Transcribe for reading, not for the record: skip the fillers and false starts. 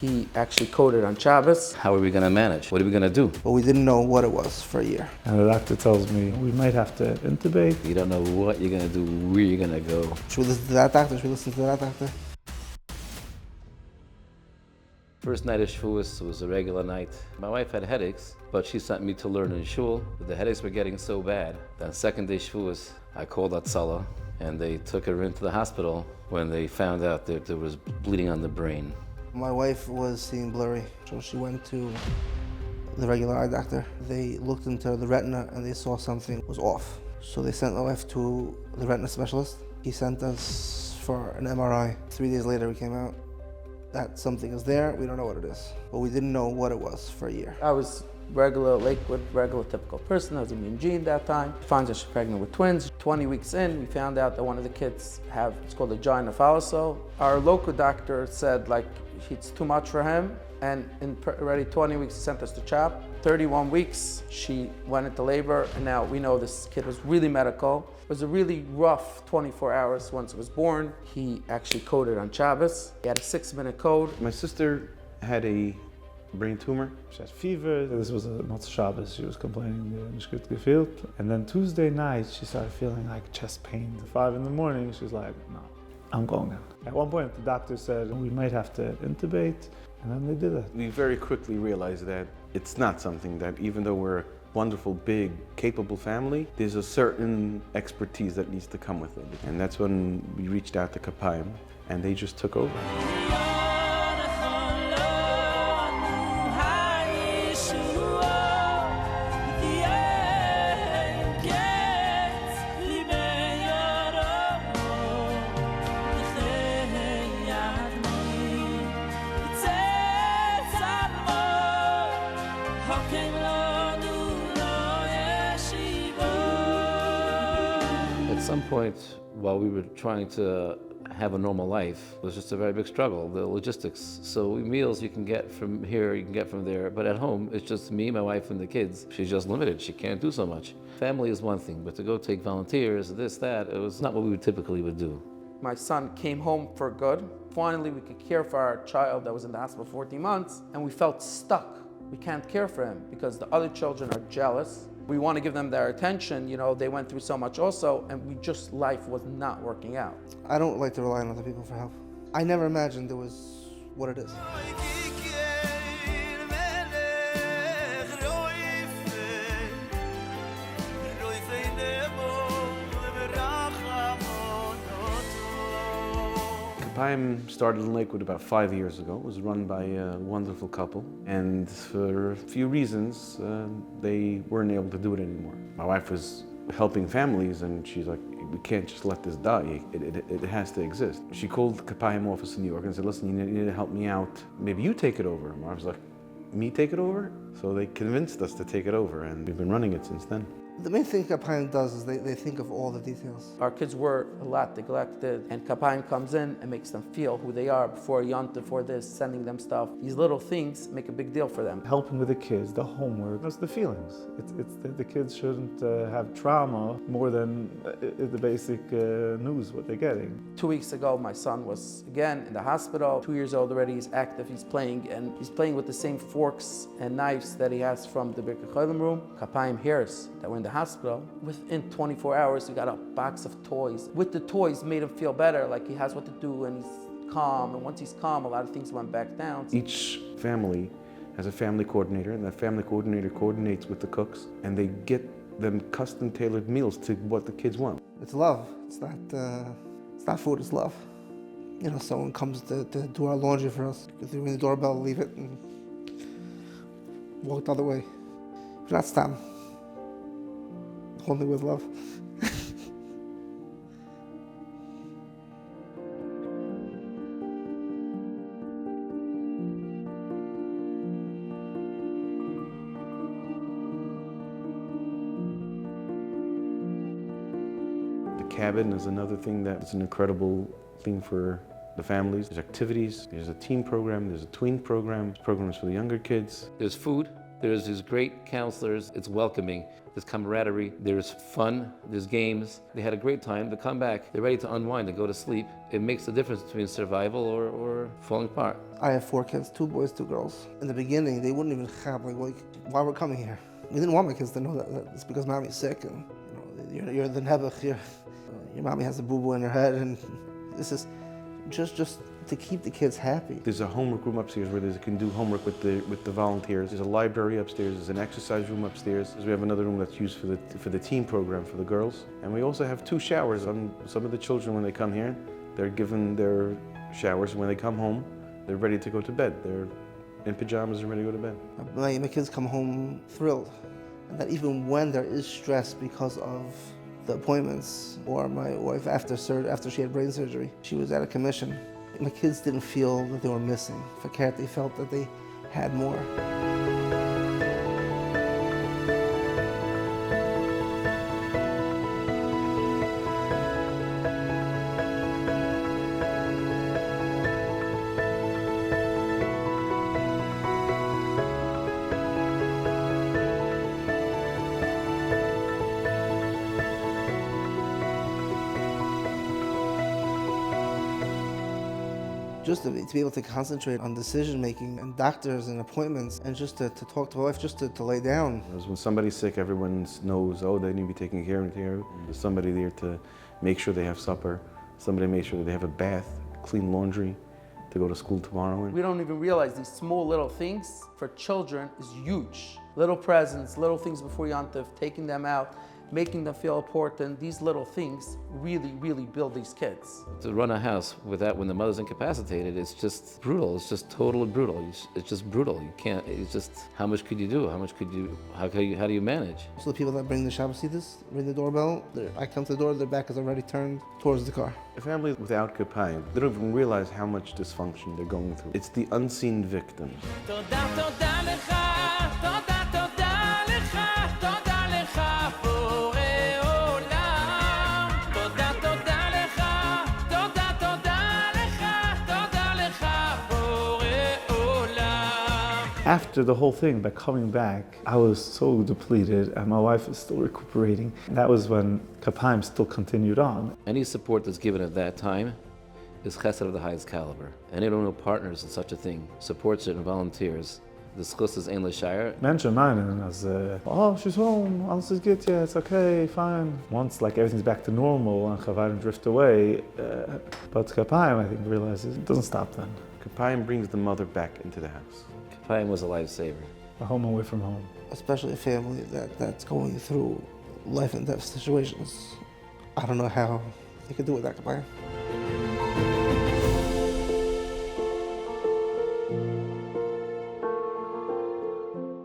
He actually coded on Shabbos. How are we going to manage? What are we going to do? But we didn't know what it was for a year. And the doctor tells me we might have to intubate. You don't know what you're going to do, where you're going to go. Should we listen to that doctor? Should we listen to that doctor? First night of Shavuos was a regular night. My wife had headaches, but she sent me to learn in shul. But the headaches were getting so bad that on second day Shavuos, I called Atzala, and they took her into the hospital when they found out that there was bleeding on the brain. My wife was seeing blurry, so she went to the regular eye doctor. They looked into the retina and they saw something was off. So they sent my wife to the retina specialist. He sent us for an MRI. 3 days later we came out that something is there, we don't know what it is. But we didn't know what it was for a year. I was regular Lakewood, regular typical person. I was a mean gene that time. Finds out she's pregnant with twins. 20 weeks in, we found out that one of the kids have, it's called a giant follicle. Our local doctor said like it's too much for him. And in already 20 weeks, he sent us to CHOP. 31 weeks, she went into labor, and now we know this kid was really medical. It was a really rough 24 hours once it was born. He actually coded on Shabbos. He had a 6-minute code. My sister had a brain tumor. She had fever. This was not Shabbos. She was complaining nicht gefühlt. And then Tuesday night, she started feeling like chest pain. At 5 in the morning, she's like, no, I'm going in. At one point, the doctor said we might have to intubate, and then they did it. We very quickly realized that it's not something that, even though we're a wonderful, big, capable family, there's a certain expertise that needs to come with it. And that's when we reached out to Kapayim, and they just took over. At some point, while we were trying to have a normal life, it was just a very big struggle, the logistics. So meals you can get from here, you can get from there, but at home, it's just me, my wife, and the kids. She's just limited, she can't do so much. Family is one thing, but to go take volunteers, this, that, it was not what we typically would do. My son came home for good. Finally, we could care for our child that was in the hospital for 14 months, and we felt stuck. We can't care for him because the other children are jealous. We want to give them their attention, you know, they went through so much also, and life was not working out. I don't like to rely on other people for help. I never imagined it was what it is. Kapayim started in Lakewood about 5 years ago. It was run by a wonderful couple, and for a few reasons, they weren't able to do it anymore. My wife was helping families, and she's like, we can't just let this die. It has to exist. She called the Kapayim office in New York and said, listen, you need to help me out. Maybe you take it over. And I was like, me take it over? So they convinced us to take it over, and we've been running it since then. The main thing Kapayim does is they think of all the details. Our kids were a lot neglected, and Kapayim comes in and makes them feel who they are before Yontif, before this, sending them stuff. These little things make a big deal for them. Helping with the kids, the homework, that's the feelings. The kids shouldn't have trauma more than the basic news, what they're getting. 2 weeks ago, my son was again in the hospital. 2 years old already, he's active, he's playing, and he's playing with the same forks and knives that he has from the Birkat Cholim room. Kapayim hears that we're in the hospital. Within 24 hours, we got a box of toys. With the toys, made him feel better, like he has what to do and he's calm. And once he's calm, a lot of things went back down. Each family has a family coordinator, and that family coordinator coordinates with the cooks, and they get them custom-tailored meals to what the kids want. It's love. It's not food, it's love. You know, someone comes to do our laundry for us. If they ring the doorbell, leave it and walk the other way. If not, stam. Only with love. The cabin is another thing that's an incredible thing for the families. There's activities, there's a teen program, there's a tween program, there's programs for the younger kids. There's food, There's these great counselors. It's welcoming. There's camaraderie. There's fun. There's games. They had a great time. They come back. They're ready to unwind and go to sleep. It makes a difference between survival or falling apart. I have 4 kids, 2 boys, 2 girls. In the beginning, they wouldn't even have like why we're coming here. We didn't want my kids to know that it's because mommy's sick and you're the nebuch. Your mommy has a boo-boo in her head, and this is just to keep the kids happy. There's a homework room upstairs where they can do homework with the volunteers. There's a library upstairs. There's an exercise room upstairs. We have another room that's used for the teen program for the girls. And we also have 2 showers. Some of the children, when they come here, they're given their showers. When they come home, they're ready to go to bed. They're in pajamas and ready to go to bed. My kids come home thrilled, and that even when there is stress because of the appointments, or my wife after she had brain surgery, she was out of commission. My kids didn't feel that they were missing. They felt that they had more. Just to be able to concentrate on decision making and doctors and appointments, and just to talk to my wife, just to lay down. When somebody's sick, everyone knows, oh, they need to be taken care of. There's somebody there to make sure they have supper, somebody to make sure that they have a bath, clean laundry, to go to school tomorrow. We don't even realize these small little things for children is huge. Little presents, little things before Yontif, taking them out, making them feel important. These little things really, really build these kids. To run a house with that when the mother's incapacitated, it's just brutal. It's just totally brutal. It's just brutal. You can't, it's just, how much could you do? How do you manage? So the people that bring the Shabbos ring the doorbell, I come to the door, their back is already turned towards the car. A family without Kapayim, they don't even realize how much dysfunction they're going through. It's the unseen victims. After the whole thing, by coming back, I was so depleted and my wife is still recuperating. And that was when Kapayim still continued on. Any support that's given at that time is chesed of the highest caliber. Anyone who partners in such a thing, supports it and volunteers. The schus is ein l'shayr. Menschen meinen, as oh, she's home, alles ist gut, yeah, it's okay, fine. Once like everything's back to normal and Chavarim drift away, but Kapayim, I think, realizes it doesn't stop then. Kapayim brings the mother back into the house. Kapayim was a lifesaver. A home away from home. Especially a family that's going through life and death situations. I don't know how they could do it without Kapayim.